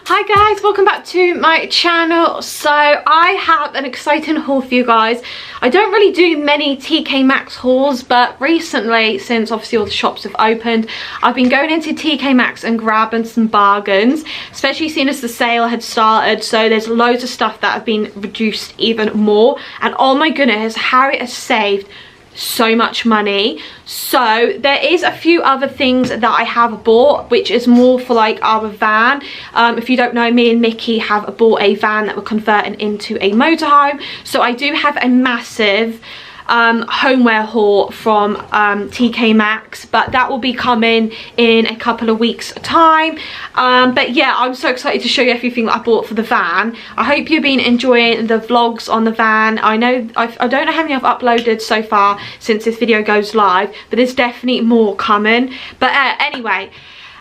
Hi guys, welcome back to my channel. So I have an exciting haul for you guys. I don't really do many TKMAXX hauls, but recently, since obviously all the shops have opened, I've been going into TKMAXX and grabbing some bargains, especially seeing as the sale had started. So there's loads of stuff that have been reduced even more, and oh my goodness, Harriette has saved so much money. So there is a few other things that I have bought, which is more for like our van. If you don't know, me and Mickey have bought a van that we're converting into a motorhome. So I do have a massive homeware haul from TKMAXX, but that will be coming in a couple of weeks time. But yeah, I'm so excited to show you everything that I bought for the van. I hope you've been enjoying the vlogs on the van. I know I don't know how many I've uploaded so far since this video goes live, but there's definitely more coming. But anyway,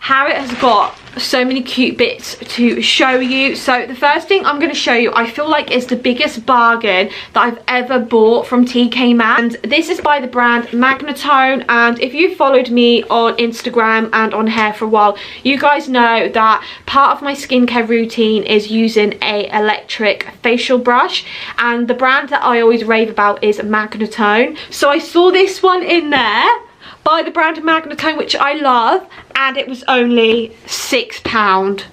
Harriette has got so many cute bits to show you. So the first thing I'm going to show you, I feel like is the biggest bargain that I've ever bought from TKMAXX, and this is by the brand Magnetone. And if you followed me on Instagram and on Hair for a while, you guys know that part of my skincare routine is using a electric facial brush, and the brand that I always rave about is Magnetone. So I saw this one in there by the brand Magnetone, which I love, and it was only £6.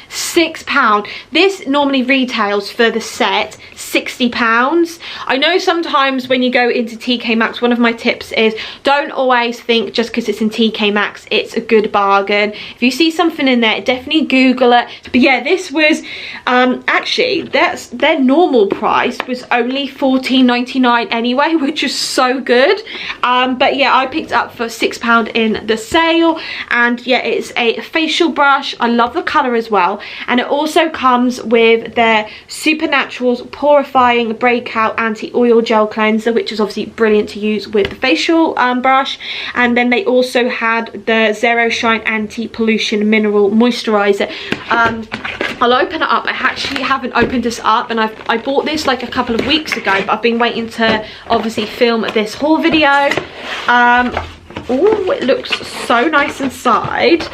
£6. This normally retails for the set £60. I know sometimes when you go into TKMAXX, one of my tips is don't always think just because it's in TKMAXX it's a good bargain. If you see something in there, definitely Google it. But yeah, this was actually their normal price was only £14.99 anyway, which is so good. But yeah, I picked it up for £6 in the sale, and yeah, it's a facial brush. I love the colour as well. And it also comes with their Supernaturals Purifying Breakout Anti-Oil Gel Cleanser, which is obviously brilliant to use with the facial brush. And then they also had the Zero Shine Anti-Pollution Mineral Moisturizer. I'll open it up. I actually haven't opened this up, and I bought this like a couple of weeks ago, but I've been waiting to obviously film this haul video. Oh, it looks so nice inside.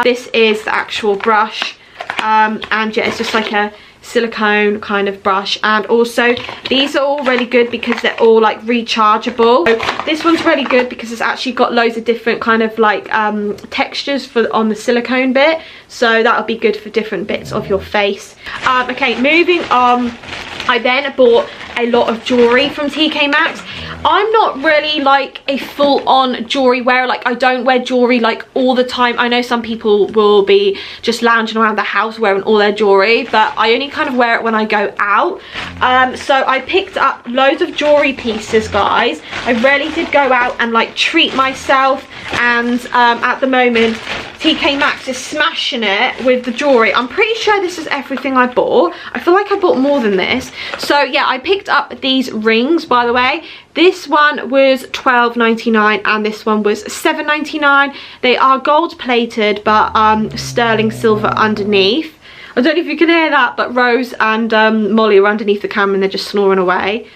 This is the actual brush, and yeah, it's just like a silicone kind of brush. And also these are all really good because they're all like rechargeable. So this one's really good because it's actually got loads of different kind of like textures for on the silicone bit, so that'll be good for different bits of your face. Okay, moving on, I then bought a lot of jewellery from TKMAXX. I'm not really like a full-on jewellery wearer. Like, I don't wear jewellery like all the time. I know some people will be just lounging around the house wearing all their jewellery, but I only kind of wear it when I go out. So I picked up loads of jewellery pieces, guys. I really did go out and like treat myself, and at the moment TKMAXX is smashing it with the jewellery. I'm pretty sure this is everything I bought. I feel like I bought more than this. So yeah, I picked up these rings, by the way. This one was £12.99 and this one was £7.99. They are gold plated, but sterling silver underneath. I don't know if you can hear that, but Rose and Molly are underneath the camera and they're just snoring away.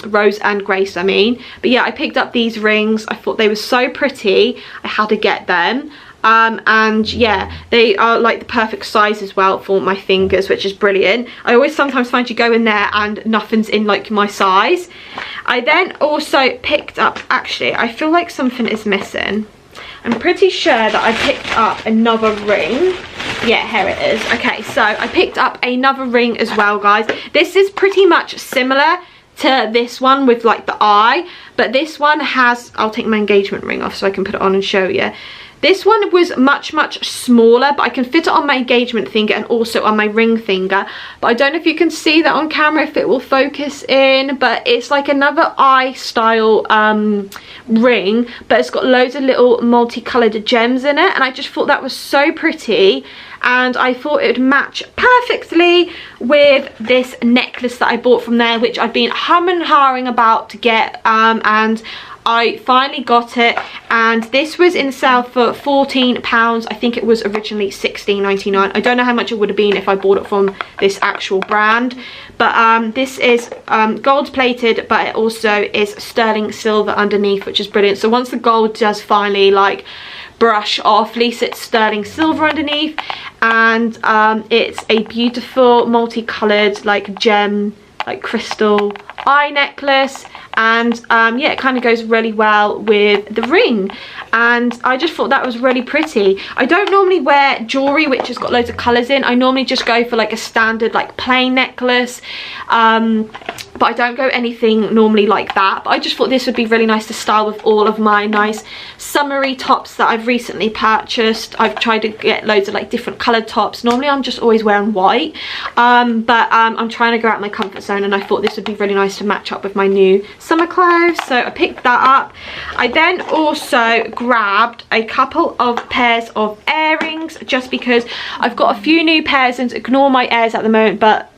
Rose and Grace, I mean. But yeah, I picked up these rings. I thought they were so pretty. I had to get them. And yeah, they are like the perfect size as well for my fingers, which is brilliant. I always sometimes find you go in there and nothing's in like my size. I then also picked up, actually I feel like something is missing. I'm pretty sure that I picked up another ring. Yeah, here it is. Okay, so I picked up another ring as well, guys. This is pretty much similar to this one with like the eye, but this one has, I'll take my engagement ring off so I can put it on and show you. This one was much smaller, but I can fit it on my engagement finger and also on my ring finger. But I don't know if you can see that on camera, if it will focus in, but it's like another eye style ring, but it's got loads of little multicolored gems in it, and I just thought that was so pretty, and I thought it would match perfectly with this necklace that I bought from there, which I've been humming and hawing about to get, and I finally got it, and this was in sale for £14. I think it was originally £16.99. I don't know how much it would have been if I bought it from this actual brand, but this is gold plated, but it also is sterling silver underneath, which is brilliant. So once the gold does finally like brush off, at least it's sterling silver underneath. and it's a beautiful multicolored like gem, like crystal eye necklace, and yeah, it kind of goes really well with the ring, and I just thought that was really pretty. I don't normally wear jewelry which has got loads of colours in. I normally just go for like a standard like plain necklace, but I don't go anything normally like that. But I just thought this would be really nice to style with all of my nice summery tops that I've recently purchased. I've tried to get loads of like different coloured tops. Normally I'm just always wearing white, but I'm trying to go out of my comfort zone, and I thought this would be really nice to match up with my new summer clothes, so I picked that up. I then also grabbed a couple of pairs of earrings, just because I've got a few new pairs, and ignore my ears at the moment, but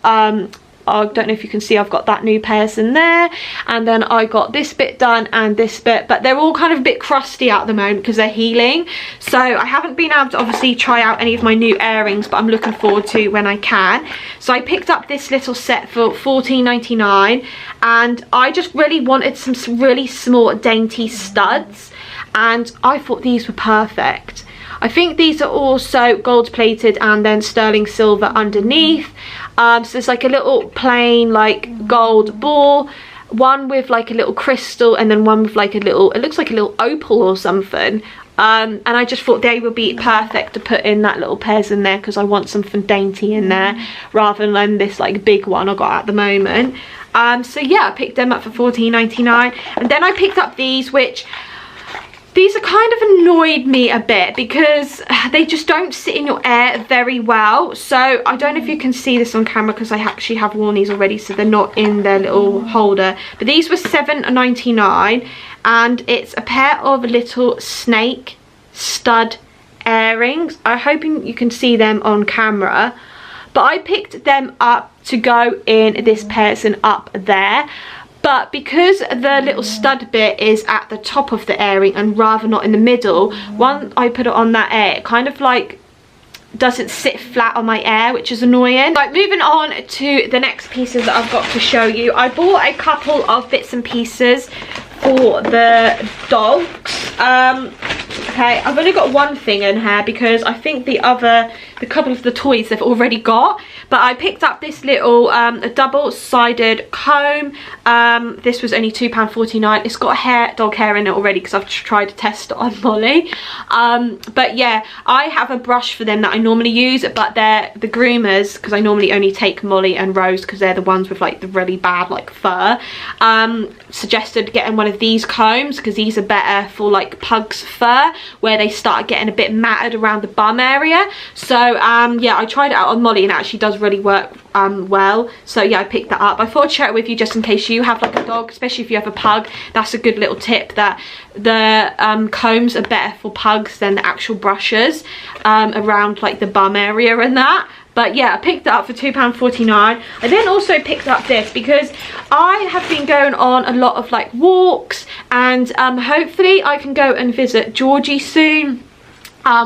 I don't know if you can see, I've got that new pairs in there, and then I got this bit done and this bit, but they're all kind of a bit crusty at the moment because they're healing, so I haven't been able to obviously try out any of my new earrings, but I'm looking forward to when I can. So I picked up this little set for $14.99, and I just really wanted some really small dainty studs, and I thought these were perfect. I think these are also gold plated and then sterling silver underneath. So there's like a little plain like gold ball, one with like a little crystal, and then one with like a little, it looks like a little opal or something. And I just thought they would be perfect to put in that little pairs in there, because I want something dainty in there rather than this like big one I got at the moment. So yeah, I picked them up for $14.99, and then I picked up these, which these are kind of annoyed me a bit because they just don't sit in your hair very well. So I don't know if you can see this on camera, because I actually have worn these already, so they're not in their little holder. But these were $7.99, and it's a pair of little snake stud earrings. I'm hoping you can see them on camera, but I picked them up to go in this person up there. But because the little stud bit is at the top of the earring and rather not in the middle, when I put it on that ear, it kind of like doesn't sit flat on my ear, which is annoying. Right, moving on to the next pieces that I've got to show you. I bought a couple of bits and pieces for the dogs. Okay, I've only got one thing in here because I think the couple of the toys they've already got. But I picked up this little a double-sided comb. This was only £2.49. It's got dog hair in it already because I've tried to test it on Molly. But yeah, I have a brush for them that I normally use, but they're the groomers, because I normally only take Molly and Rose because they're the ones with like the really bad like fur. Suggested getting one of these combs because these are better for like pug's fur, where they start getting a bit matted around the bum area. So yeah, I tried it out on Molly and it actually does really work well. So yeah, I picked that up. I thought I'd share it with you just in case you have like a dog, especially if you have a pug. That's a good little tip, that the combs are better for pugs than the actual brushes around like the bum area and that. But yeah, I picked it up for £2.49. I then also picked up this because I have been going on a lot of like walks, and hopefully I can go and visit Georgie soon.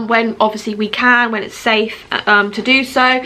When obviously we can, when it's safe to do so,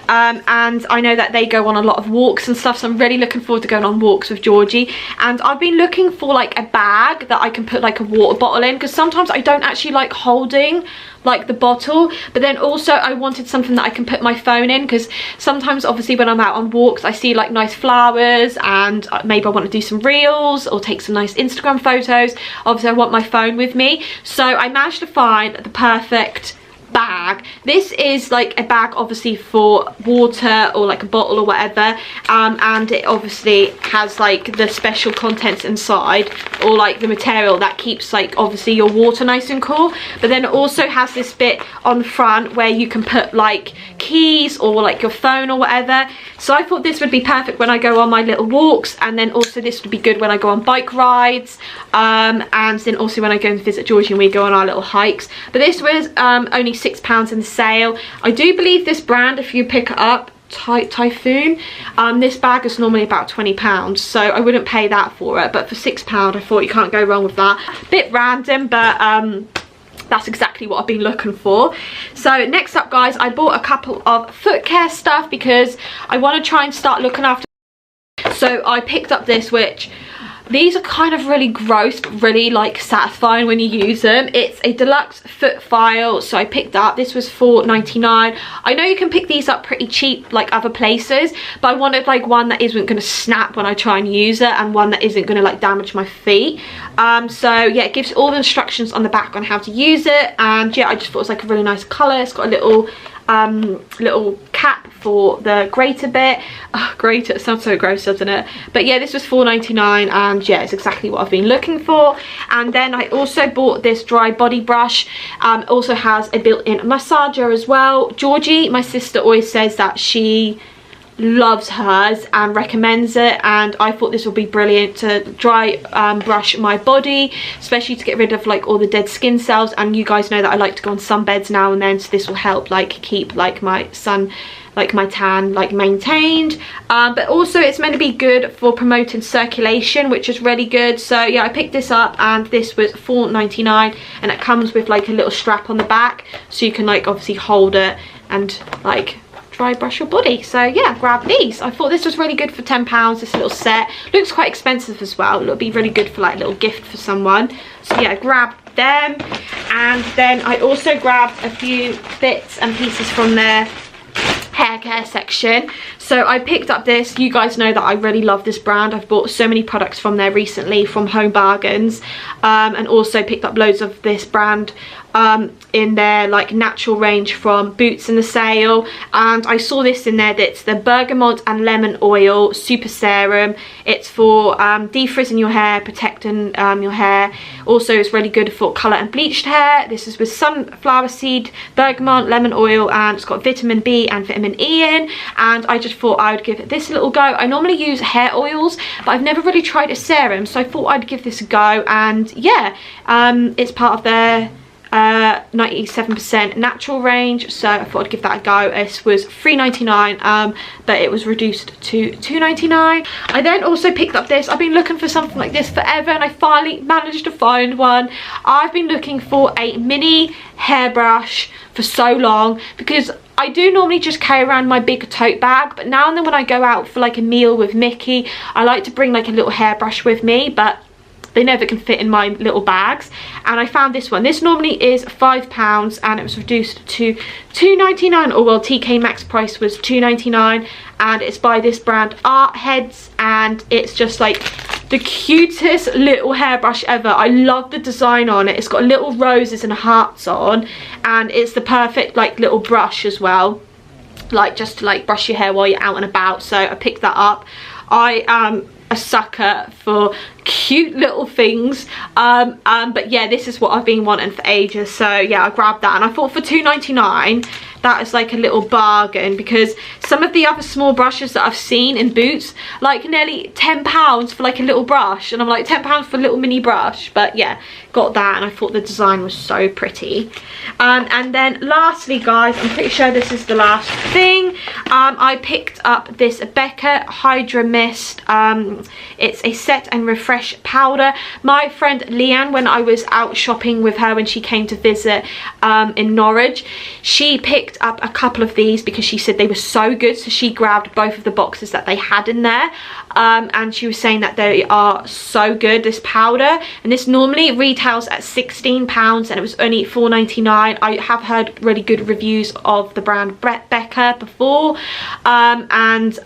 and I know that they go on a lot of walks and stuff, so I'm really looking forward to going on walks with Georgie. And I've been looking for like a bag that I can put like a water bottle in, because sometimes I don't actually like holding like the bottle, but then also I wanted something that I can put my phone in, because sometimes obviously when I'm out on walks I see like nice flowers, and maybe I want to do some reels or take some nice Instagram photos. Obviously I want my phone with me, so I managed to find the perfect bag. This is like a bag obviously for water or like a bottle or whatever, and it obviously has like the special contents inside, or like the material that keeps like obviously your water nice and cool. But then it also has this bit on the front where you can put like keys or like your phone or whatever. So I thought this would be perfect when I go on my little walks, and then also this would be good when I go on bike rides, and then also when I go and visit Georgie and we go on our little hikes. But this was only £6 in the sale. I do believe this brand, if you pick it up, Typhoon, this bag is normally about £20, so I wouldn't pay that for it, but for £6 I thought you can't go wrong with that. Bit random, but that's exactly what I've been looking for. So next up guys, I bought a couple of foot care stuff because I want to try and start looking after. So I picked up this, which These are kind of really gross but really like satisfying when you use them. It's a deluxe foot file, so I picked up, this was $4.99. I know you can pick these up pretty cheap like other places, but I wanted like one that isn't going to snap when I try and use it, and one that isn't going to like damage my feet. So yeah, it gives all the instructions on the back on how to use it, and yeah, I just thought it was like a really nice colour. It's got a little cap for the grater bit. Oh, grater, it sounds so gross, doesn't it? But yeah, this was $4.99, and yeah, it's exactly what I've been looking for. And then I also bought this dry body brush. Also has a built-in massager as well. Georgie, my sister, always says that she loves hers and recommends it, and I thought this would be brilliant to dry brush my body, especially to get rid of like all the dead skin cells. And you guys know that I like to go on sunbeds now and then, so this will help like keep like my tan like maintained. But also it's meant to be good for promoting circulation, which is really good. So yeah, I picked this up, and this was $4.99, and it comes with like a little strap on the back, so you can like obviously hold it and like dry brush your body. So yeah, grab these. I thought this was really good for £10, this little set. Looks quite expensive as well. It'll be really good for like a little gift for someone. So yeah, grab them. And then I also grabbed a few bits and pieces from their hair care section. So I picked up this. You guys know that I really love this brand. I've bought so many products from there recently, from Home Bargains, and also picked up loads of this brand in their like natural range from Boots in the sale. And I saw this in there, that's the bergamot and lemon oil super serum. It's for defrizzing your hair, protecting your hair. Also it's really good for colour and bleached hair. This is with sunflower seed, bergamot, lemon oil, and it's got vitamin B and vitamin E in. And I just thought I would give this a little go. I normally use hair oils, but I've never really tried a serum, so I thought I'd give this a go. And yeah, it's part of their 97% natural range, so I thought I'd give that a go. This was $3.99, but it was reduced to $2.99. I then also picked up this. I've been looking for something like this forever, and I finally managed to find one. I've been looking for a mini hairbrush for so long, because I do normally just carry around my big tote bag, but now and then when I go out for like a meal with Mickey, I like to bring like a little hairbrush with me, but they never can fit in my little bags. And I found this one. This normally is £5, and it was reduced to $2.99, or well, TKMAXX price was $2.99, and it's by this brand Art Heads, and it's just like the cutest little hairbrush ever. I love the design on it. It's got little roses and hearts on, and it's the perfect like little brush as well, like just to like brush your hair while you're out and about. So I picked that up. I am a sucker for cute little things, but yeah, this is what I've been wanting for ages. So yeah, I grabbed that, and I thought for $2.99 that is like a little bargain, because some of the other small brushes that I've seen in Boots, like nearly £10 for like a little brush, and I'm like, £10 for a little mini brush. But yeah, got that, and I thought the design was so pretty. And then lastly, guys, I'm pretty sure this is the last thing. I picked up this Becca Hydra Mist. It's a set and refresh powder. My friend Leanne, when I was out shopping with her when she came to visit in Norwich, she picked up a couple of these because she said they were so good, so she grabbed both of the boxes that they had in there, and she was saying that they are so good, this powder. And this normally retails at £16, and it was only $4.99. I have heard really good reviews of the brand Becca before, and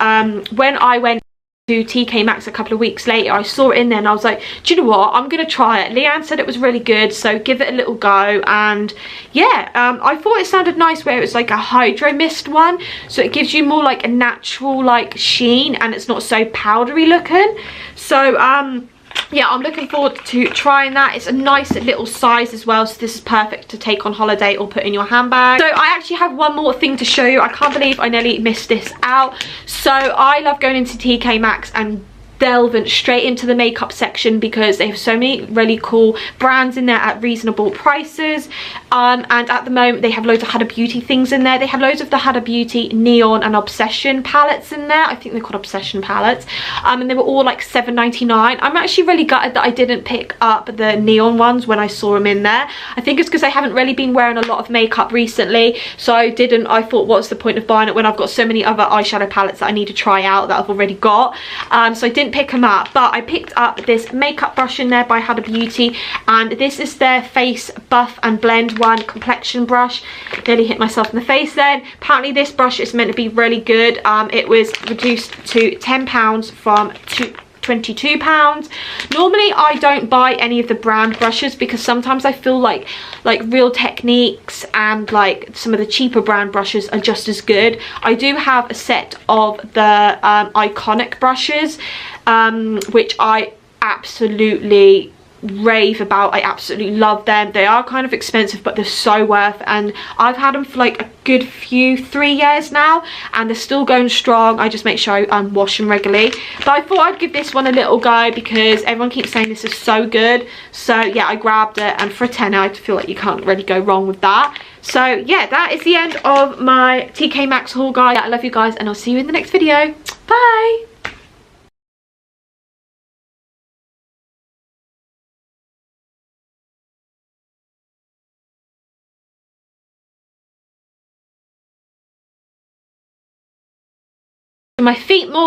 when I went to TKMAXX a couple of weeks later, I saw it in there, and I was like, do you know what, I'm gonna try it. Leanne said it was really good, so give it a little go. And yeah, I thought it sounded nice where it was like a hydro mist one, so it gives you more like a natural like sheen, and it's not so powdery looking. So yeah, I'm looking forward to trying that. It's a nice little size as well, so this is perfect to take on holiday or put in your handbag. So I actually have one more thing to show you. I can't believe I nearly missed this out. So I love going into TKMAXX and delving straight into the makeup section, because they have so many really cool brands in there at reasonable prices. And at the moment they have loads of Huda Beauty things in there. They have loads of the Huda Beauty Neon and Obsession palettes in there. I think they're called Obsession palettes, and they were all like $7.99. I'm actually really gutted that I didn't pick up the neon ones when I saw them in there. I think it's because I haven't really been wearing a lot of makeup recently, so I thought, what's the point of buying it when I've got so many other eyeshadow palettes that I need to try out that I've already got. So I didn't didn't pick them up, but I picked up this makeup brush in there by Huda Beauty, and this is their Face Buff and Blend One complexion brush. Nearly hit myself in the face then. Apparently this brush is meant to be really good. It was reduced to £10 from £22. Normally I don't buy any of the brand brushes because sometimes I feel like Real Techniques and like some of the cheaper brand brushes are just as good. I do have a set of the Iconic brushes, which I absolutely rave about. I absolutely love them. They are kind of expensive, but they're so worth, and I've had them for like a good 3 years now, and they're still going strong. I just make sure I wash them regularly, but I thought I'd give this one a little go because everyone keeps saying this is so good. So yeah, I grabbed it, and for a tenner I feel like you can't really go wrong with that. So yeah, that is the end of my TKMAXX haul, guys. I love you guys, and I'll see you in the next video. Bye. My feet more